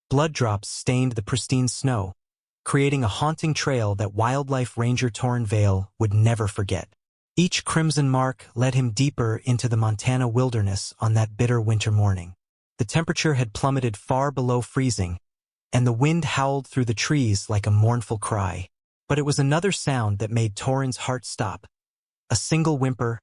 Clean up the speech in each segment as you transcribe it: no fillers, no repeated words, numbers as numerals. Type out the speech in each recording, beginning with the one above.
Blood drops stained the pristine snow, creating a haunting trail that wildlife ranger Torin Vale would never forget. Each crimson mark led him deeper into the Montana wilderness on that bitter winter morning. The temperature had plummeted far below freezing, and the wind howled through the trees like a mournful cry. But it was another sound that made Torin's heart stop. A single whimper,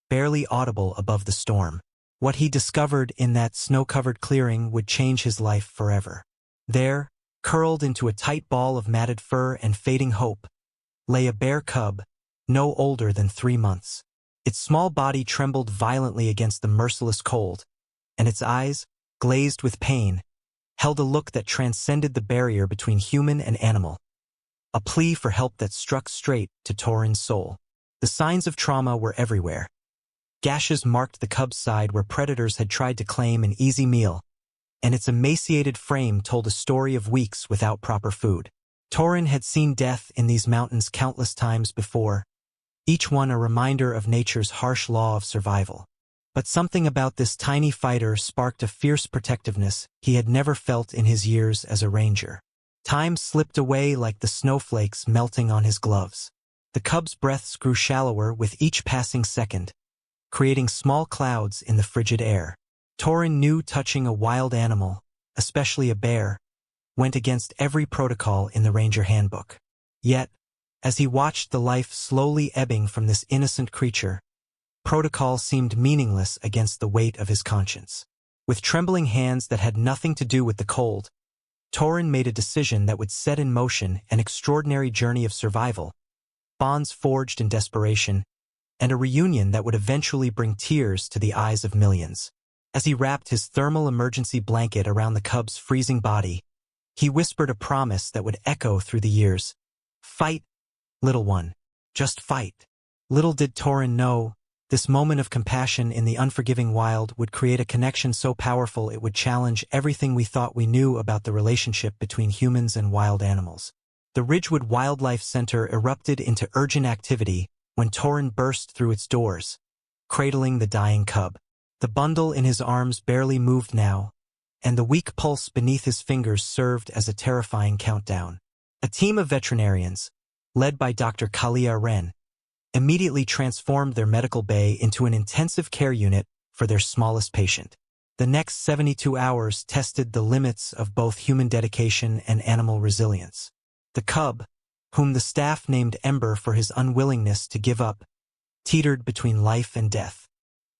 barely audible above the storm. What he discovered in that snow-covered clearing would change his life forever. There, curled into a tight ball of matted fur and fading hope, lay a bear cub, no older than 3 months. Its small body trembled violently against the merciless cold, and its eyes, glazed with pain, held a look that transcended the barrier between human and animal. A plea for help that struck straight to Torin's soul. The signs of trauma were everywhere. Gashes marked the cub's side where predators had tried to claim an easy meal, and its emaciated frame told a story of weeks without proper food. Torin had seen death in these mountains countless times before, each one a reminder of nature's harsh law of survival. But something about this tiny fighter sparked a fierce protectiveness he had never felt in his years as a ranger. Time slipped away like the snowflakes melting on his gloves. The cub's breaths grew shallower with each passing second, creating small clouds in the frigid air. Torin knew touching a wild animal, especially a bear, went against every protocol in the Ranger Handbook. Yet, as he watched the life slowly ebbing from this innocent creature, protocol seemed meaningless against the weight of his conscience. With trembling hands that had nothing to do with the cold, Torin made a decision that would set in motion an extraordinary journey of survival, bonds forged in desperation, and a reunion that would eventually bring tears to the eyes of millions. As he wrapped his thermal emergency blanket around the cub's freezing body, he whispered a promise that would echo through the years. "Fight, little one. Just fight." Little did Torin know, this moment of compassion in the unforgiving wild would create a connection so powerful it would challenge everything we thought we knew about the relationship between humans and wild animals. The Ridgewood Wildlife Center erupted into urgent activity when Torin burst through its doors, cradling the dying cub. The bundle in his arms barely moved now, and the weak pulse beneath his fingers served as a terrifying countdown. A team of veterinarians, led by Dr. Kalia Wren, immediately transformed their medical bay into an intensive care unit for their smallest patient. The next 72 hours tested the limits of both human dedication and animal resilience. The cub, whom the staff named Ember for his unwillingness to give up, teetered between life and death.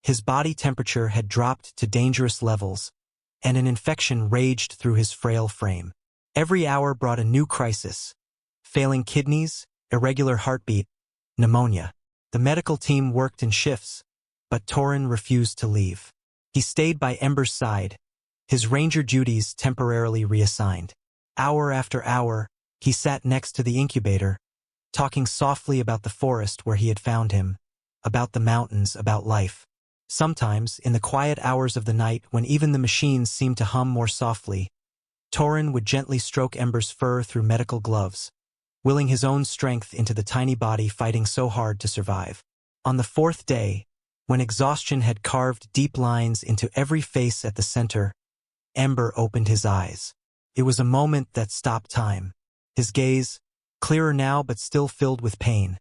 His body temperature had dropped to dangerous levels, and an infection raged through his frail frame. Every hour brought a new crisis: failing kidneys, irregular heartbeat, pneumonia. The medical team worked in shifts, but Torin refused to leave. He stayed by Ember's side, his ranger duties temporarily reassigned. Hour after hour, he sat next to the incubator, talking softly about the forest where he had found him, about the mountains, about life. Sometimes, in the quiet hours of the night when even the machines seemed to hum more softly, Torin would gently stroke Ember's fur through medical gloves, willing his own strength into the tiny body fighting so hard to survive. On the 4th day, when exhaustion had carved deep lines into every face at the center, Ember opened his eyes. It was a moment that stopped time. His gaze, clearer now but still filled with pain,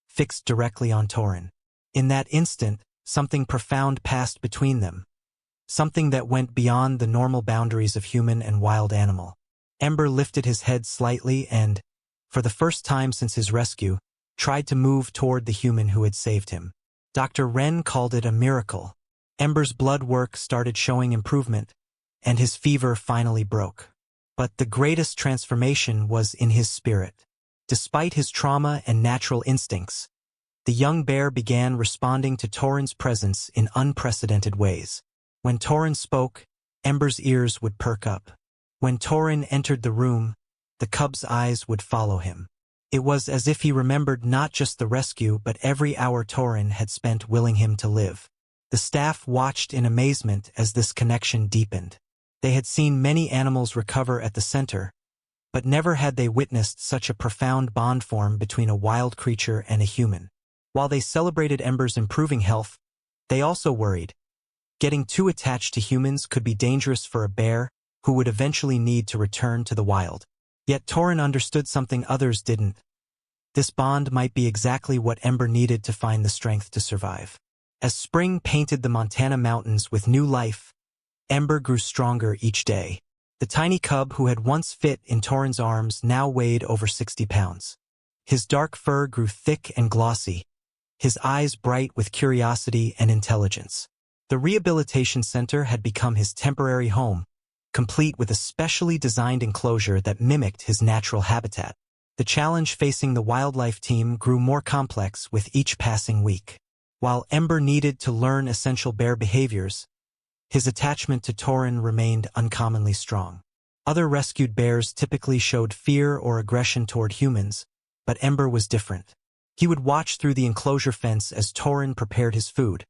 fixed directly on Torin. In that instant, something profound passed between them, something that went beyond the normal boundaries of human and wild animal. Ember lifted his head slightly and, for the first time since his rescue, tried to move toward the human who had saved him. Dr. Wren called it a miracle. Ember's blood work started showing improvement, and his fever finally broke. But the greatest transformation was in his spirit. Despite his trauma and natural instincts, the young bear began responding to Torin's presence in unprecedented ways. When Torin spoke, Ember's ears would perk up. When Torin entered the room, the cub's eyes would follow him. It was as if he remembered not just the rescue but every hour Torin had spent willing him to live. The staff watched in amazement as this connection deepened. They had seen many animals recover at the center, but never had they witnessed such a profound bond form between a wild creature and a human. While they celebrated Ember's improving health, they also worried. Getting too attached to humans could be dangerous for a bear who would eventually need to return to the wild. Yet Torin understood something others didn't. This bond might be exactly what Ember needed to find the strength to survive. As spring painted the Montana mountains with new life, Ember grew stronger each day. The tiny cub who had once fit in Torin's arms now weighed over 60 pounds. His dark fur grew thick and glossy, his eyes bright with curiosity and intelligence. The rehabilitation center had become his temporary home, complete with a specially designed enclosure that mimicked his natural habitat. The challenge facing the wildlife team grew more complex with each passing week. While Ember needed to learn essential bear behaviors, his attachment to Torin remained uncommonly strong. Other rescued bears typically showed fear or aggression toward humans, but Ember was different. He would watch through the enclosure fence as Torin prepared his food,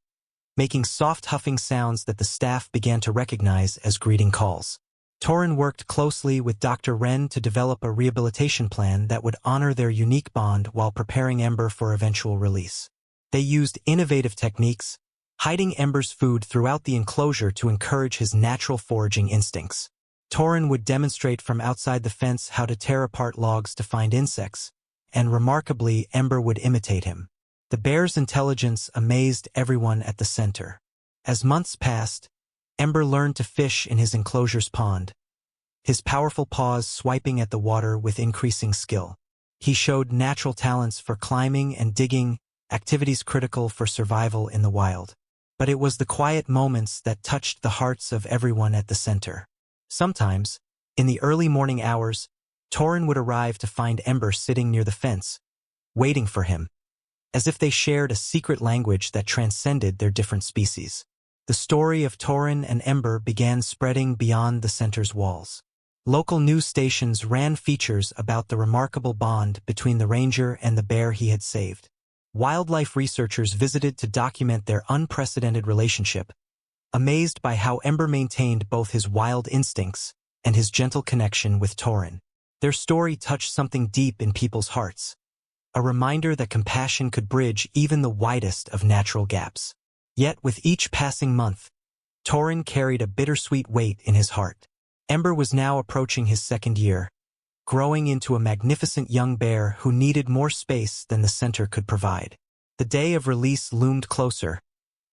making soft huffing sounds that the staff began to recognize as greeting calls. Torin worked closely with Dr. Wren to develop a rehabilitation plan that would honor their unique bond while preparing Ember for eventual release. They used innovative techniques, hiding Ember's food throughout the enclosure to encourage his natural foraging instincts. Torin would demonstrate from outside the fence how to tear apart logs to find insects, and remarkably, Ember would imitate him. The bear's intelligence amazed everyone at the center. As months passed, Ember learned to fish in his enclosure's pond, his powerful paws swiping at the water with increasing skill. He showed natural talents for climbing and digging, activities critical for survival in the wild. But it was the quiet moments that touched the hearts of everyone at the center. Sometimes, in the early morning hours, Torin would arrive to find Ember sitting near the fence, waiting for him, as if they shared a secret language that transcended their different species. The story of Torin and Ember began spreading beyond the center's walls. Local news stations ran features about the remarkable bond between the ranger and the bear he had saved. Wildlife researchers visited to document their unprecedented relationship, amazed by how Ember maintained both his wild instincts and his gentle connection with Torin. Their story touched something deep in people's hearts, a reminder that compassion could bridge even the widest of natural gaps. Yet with each passing month, Torin carried a bittersweet weight in his heart. Ember was now approaching his second year, growing into a magnificent young bear who needed more space than the center could provide. The day of release loomed closer,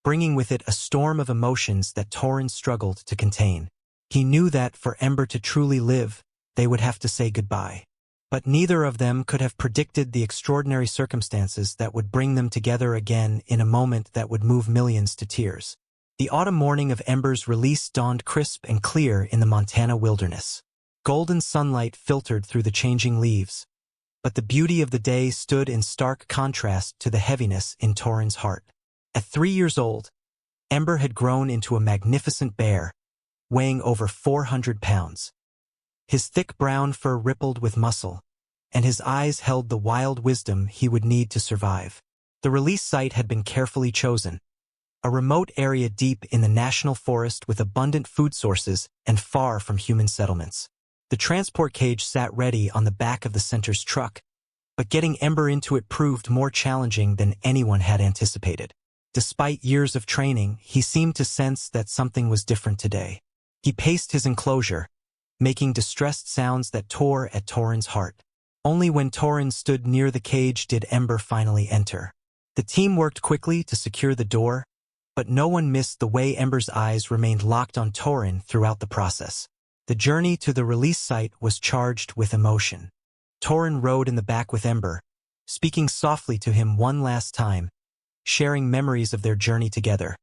bringing with it a storm of emotions that Torin struggled to contain. He knew that for Ember to truly live, they would have to say goodbye. But neither of them could have predicted the extraordinary circumstances that would bring them together again in a moment that would move millions to tears. The autumn morning of Ember's release dawned crisp and clear in the Montana wilderness. Golden sunlight filtered through the changing leaves, but the beauty of the day stood in stark contrast to the heaviness in Torin's heart. At 3 years old, Ember had grown into a magnificent bear, weighing over 400 pounds. His thick brown fur rippled with muscle, and his eyes held the wild wisdom he would need to survive. The release site had been carefully chosen, a remote area deep in the national forest with abundant food sources and far from human settlements. The transport cage sat ready on the back of the center's truck, but getting Ember into it proved more challenging than anyone had anticipated. Despite years of training, he seemed to sense that something was different today. He paced his enclosure, making distressed sounds that tore at Torin's heart. Only when Torin stood near the cage did Ember finally enter. The team worked quickly to secure the door, but no one missed the way Ember's eyes remained locked on Torin throughout the process. The journey to the release site was charged with emotion. Torin rode in the back with Ember, speaking softly to him one last time, sharing memories of their journey together.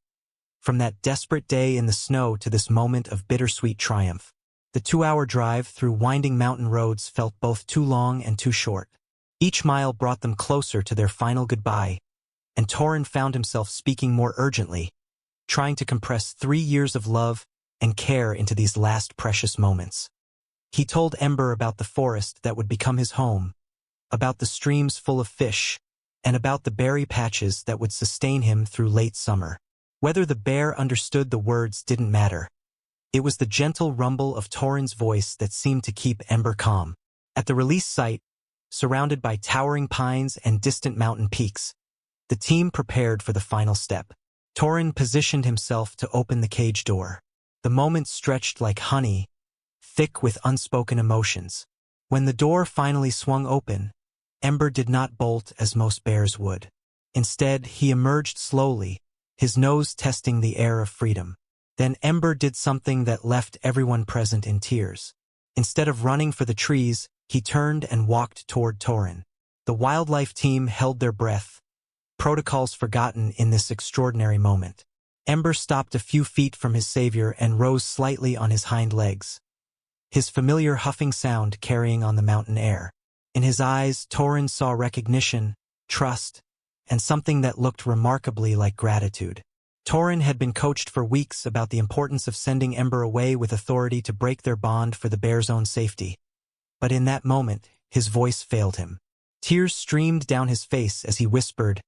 From that desperate day in the snow to this moment of bittersweet triumph, the 2-hour drive through winding mountain roads felt both too long and too short. Each mile brought them closer to their final goodbye, and Torin found himself speaking more urgently, trying to compress 3 years of love and care into these last precious moments. He told Ember about the forest that would become his home, about the streams full of fish, and about the berry patches that would sustain him through late summer. Whether the bear understood the words didn't matter. It was the gentle rumble of Torin's voice that seemed to keep Ember calm. At the release site, surrounded by towering pines and distant mountain peaks, the team prepared for the final step. Torin positioned himself to open the cage door. The moment stretched like honey, thick with unspoken emotions. When the door finally swung open, Ember did not bolt as most bears would. Instead, he emerged slowly, his nose testing the air of freedom. Then Ember did something that left everyone present in tears. Instead of running for the trees, he turned and walked toward Torin. The wildlife team held their breath, protocols forgotten in this extraordinary moment. Ember stopped a few feet from his savior and rose slightly on his hind legs, his familiar huffing sound carrying on the mountain air. In his eyes, Torin saw recognition, trust, and something that looked remarkably like gratitude. Torin had been coached for weeks about the importance of sending Ember away with authority to break their bond for the bear's own safety. But in that moment, his voice failed him. Tears streamed down his face as he whispered,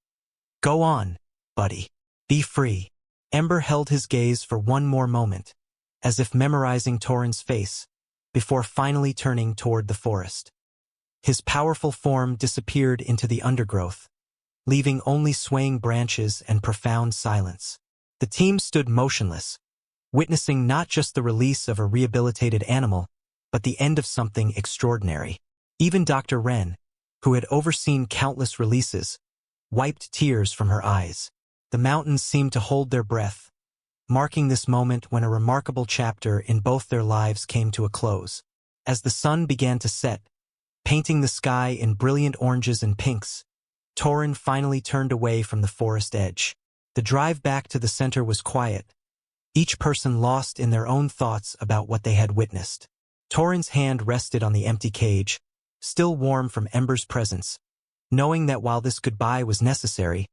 "Go on, buddy. Be free." Ember held his gaze for one more moment, as if memorizing Torin's face, before finally turning toward the forest. His powerful form disappeared into the undergrowth, leaving only swaying branches and profound silence. The team stood motionless, witnessing not just the release of a rehabilitated animal, but the end of something extraordinary. Even Dr. Wren, who had overseen countless releases, wiped tears from her eyes. The mountains seemed to hold their breath, marking this moment when a remarkable chapter in both their lives came to a close. As the sun began to set, painting the sky in brilliant oranges and pinks, Torin finally turned away from the forest edge. The drive back to the center was quiet, each person lost in their own thoughts about what they had witnessed. Torin's hand rested on the empty cage, still warm from Ember's presence, knowing that while this goodbye was necessary,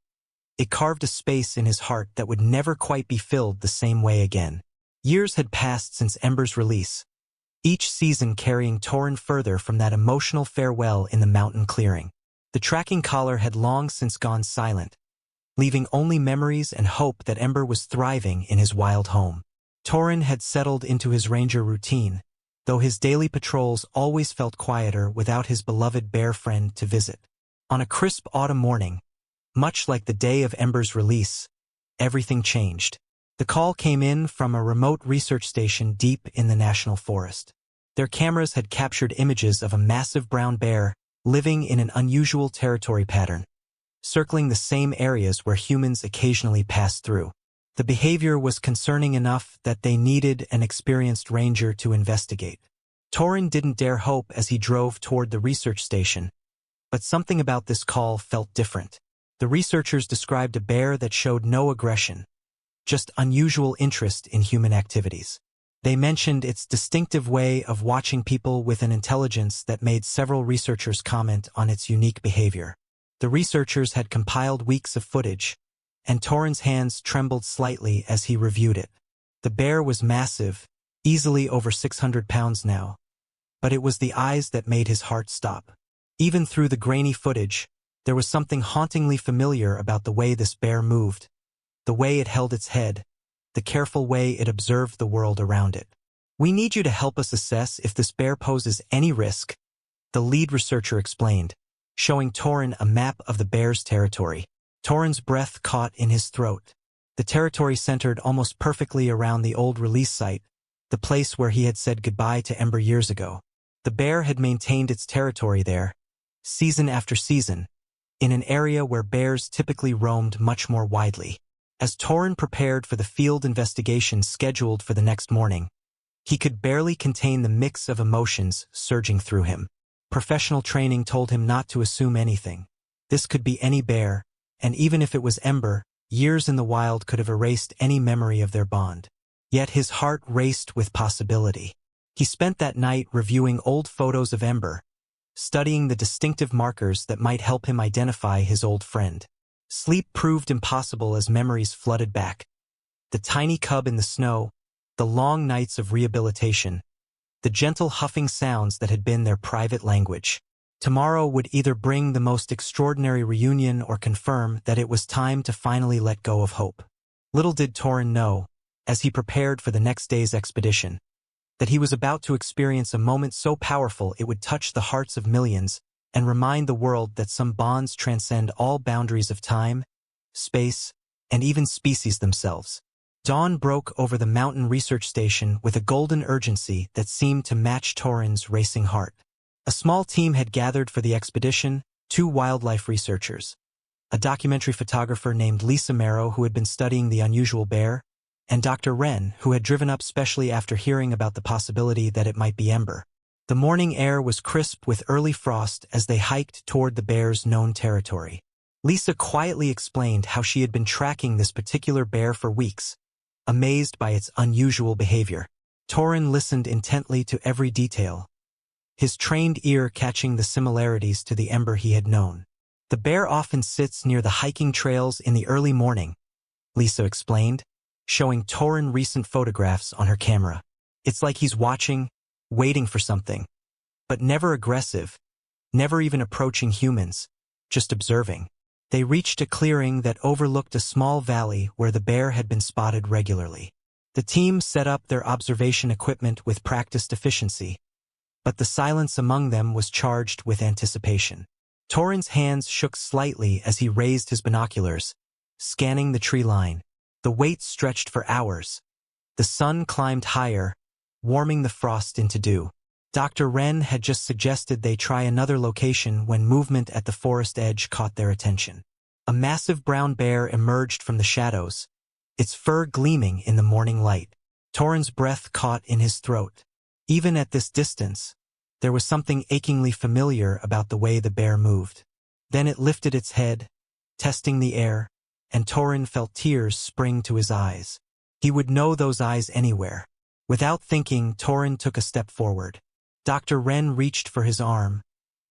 it carved a space in his heart that would never quite be filled the same way again. Years had passed since Ember's release, each season carrying Torin further from that emotional farewell in the mountain clearing. The tracking collar had long since gone silent, leaving only memories and hope that Ember was thriving in his wild home. Torin had settled into his ranger routine, though his daily patrols always felt quieter without his beloved bear friend to visit. On a crisp autumn morning, much like the day of Ember's release, everything changed. The call came in from a remote research station deep in the national forest. Their cameras had captured images of a massive brown bear living in an unusual territory pattern, circling the same areas where humans occasionally pass through. The behavior was concerning enough that they needed an experienced ranger to investigate. Torin didn't dare hope as he drove toward the research station, but something about this call felt different. The researchers described a bear that showed no aggression, just unusual interest in human activities. They mentioned its distinctive way of watching people with an intelligence that made several researchers comment on its unique behavior. The researchers had compiled weeks of footage, and Torin's hands trembled slightly as he reviewed it. The bear was massive, easily over 600 pounds now, but it was the eyes that made his heart stop. Even through the grainy footage, there was something hauntingly familiar about the way this bear moved, the way it held its head, the careful way it observed the world around it. "We need you to help us assess if this bear poses any risk," the lead researcher explained, showing Torin a map of the bear's territory. Torin's breath caught in his throat. The territory centered almost perfectly around the old release site, the place where he had said goodbye to Ember years ago. The bear had maintained its territory there, season after season, in an area where bears typically roamed much more widely. As Torin prepared for the field investigation scheduled for the next morning, he could barely contain the mix of emotions surging through him. Professional training told him not to assume anything. This could be any bear, and even if it was Ember, years in the wild could have erased any memory of their bond. Yet his heart raced with possibility. He spent that night reviewing old photos of Ember, studying the distinctive markers that might help him identify his old friend. Sleep proved impossible as memories flooded back. The tiny cub in the snow, the long nights of rehabilitation, the gentle huffing sounds that had been their private language. Tomorrow would either bring the most extraordinary reunion or confirm that it was time to finally let go of hope. Little did Torin know, as he prepared for the next day's expedition, that he was about to experience a moment so powerful it would touch the hearts of millions and remind the world that some bonds transcend all boundaries of time, space, and even species themselves. Dawn broke over the mountain research station with a golden urgency that seemed to match Torin's racing heart. A small team had gathered for the expedition, 2 wildlife researchers, a documentary photographer named Lisa Marrow who had been studying the unusual bear, and Dr. Wren, who had driven up specially after hearing about the possibility that it might be Ember. The morning air was crisp with early frost as they hiked toward the bear's known territory. Lisa quietly explained how she had been tracking this particular bear for weeks, amazed by its unusual behavior. Torin listened intently to every detail, his trained ear catching the similarities to the Ember he had known. The bear often sits near the hiking trails in the early morning, Lisa explained, showing Torin recent photographs on her camera. It's like he's watching, waiting for something, but never aggressive, never even approaching humans, just observing. They reached a clearing that overlooked a small valley where the bear had been spotted regularly. The team set up their observation equipment with practiced efficiency, but the silence among them was charged with anticipation. Torin's hands shook slightly as he raised his binoculars, scanning the tree line. The wait stretched for hours. The sun climbed higher, warming the frost into dew. Dr. Wren had just suggested they try another location when movement at the forest edge caught their attention. A massive brown bear emerged from the shadows, its fur gleaming in the morning light. Torin's breath caught in his throat. Even at this distance, there was something achingly familiar about the way the bear moved. Then it lifted its head, testing the air, and Torin felt tears spring to his eyes. He would know those eyes anywhere. Without thinking, Torin took a step forward. Dr. Wren reached for his arm,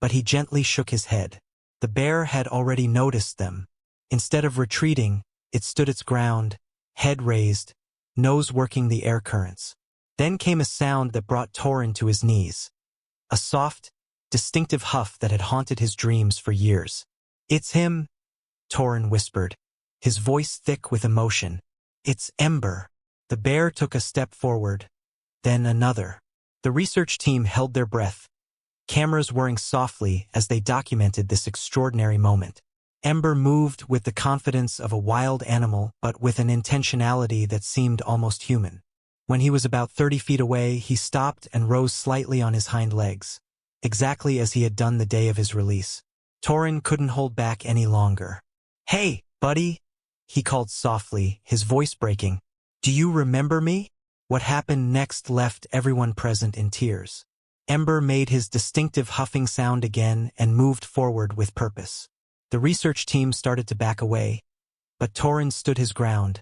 but he gently shook his head. The bear had already noticed them. Instead of retreating, it stood its ground, head raised, nose working the air currents. Then came a sound that brought Torin to his knees. A soft, distinctive huff that had haunted his dreams for years. "It's him," Torin whispered, his voice thick with emotion. "It's Ember." The bear took a step forward, then another. The research team held their breath, cameras whirring softly as they documented this extraordinary moment. Ember moved with the confidence of a wild animal, but with an intentionality that seemed almost human. When he was about 30 feet away, he stopped and rose slightly on his hind legs, exactly as he had done the day of his release. Torin couldn't hold back any longer. "Hey, buddy," he called softly, his voice breaking. "Do you remember me?" What happened next left everyone present in tears. Ember made his distinctive huffing sound again and moved forward with purpose. The research team started to back away, but Torin stood his ground,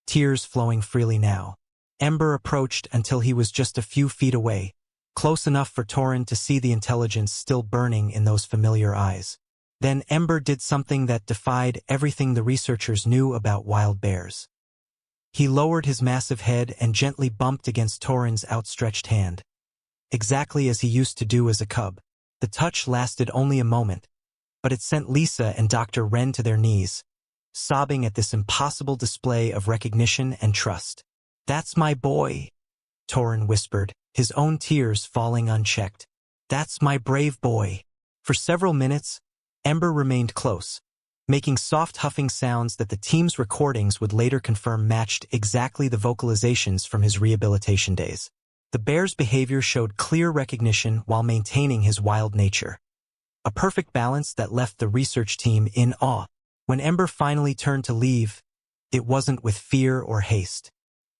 tears flowing freely now. Ember approached until he was just a few feet away, close enough for Torin to see the intelligence still burning in those familiar eyes. Then Ember did something that defied everything the researchers knew about wild bears. He lowered his massive head and gently bumped against Torin's outstretched hand, exactly as he used to do as a cub. The touch lasted only a moment, but it sent Lisa and Dr. Wren to their knees, sobbing at this impossible display of recognition and trust. "That's my boy," Torin whispered, his own tears falling unchecked. "That's my brave boy." For several minutes, Ember remained close, making soft huffing sounds that the team's recordings would later confirm matched exactly the vocalizations from his rehabilitation days. The bear's behavior showed clear recognition while maintaining his wild nature. A perfect balance that left the research team in awe. When Ember finally turned to leave, it wasn't with fear or haste.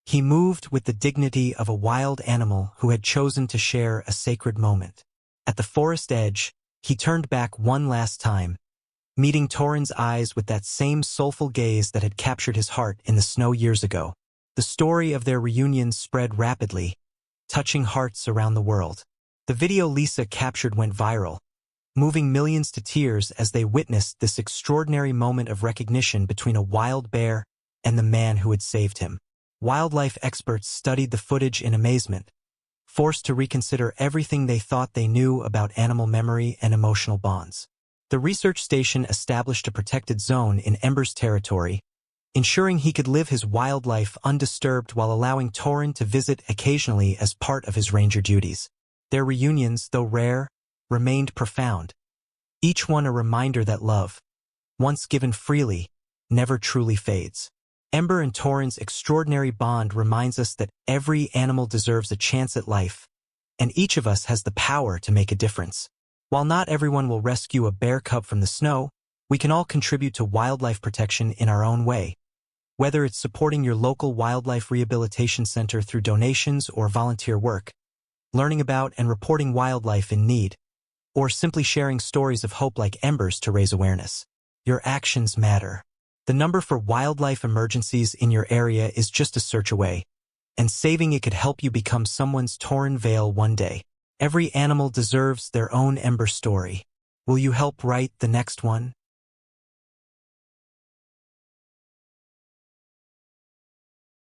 He moved with the dignity of a wild animal who had chosen to share a sacred moment. At the forest edge, he turned back one last time, meeting Torin's eyes with that same soulful gaze that had captured his heart in the snow years ago. The story of their reunion spread rapidly, touching hearts around the world. The video Lisa captured went viral, moving millions to tears as they witnessed this extraordinary moment of recognition between a wild bear and the man who had saved him. Wildlife experts studied the footage in amazement, forced to reconsider everything they thought they knew about animal memory and emotional bonds. The research station established a protected zone in Ember's territory, ensuring he could live his wild life undisturbed while allowing Torin to visit occasionally as part of his ranger duties. Their reunions, though rare, remained profound, each one a reminder that love, once given freely, never truly fades. Ember and Torrhen's extraordinary bond reminds us that every animal deserves a chance at life, and each of us has the power to make a difference. While not everyone will rescue a bear cub from the snow, we can all contribute to wildlife protection in our own way. Whether it's supporting your local wildlife rehabilitation center through donations or volunteer work, learning about and reporting wildlife in need, or simply sharing stories of hope like Ember's to raise awareness, your actions matter. The number for wildlife emergencies in your area is just a search away, and saving it could help you become someone's Torrhen Vale one day. Every animal deserves their own Ember story. Will you help write the next one?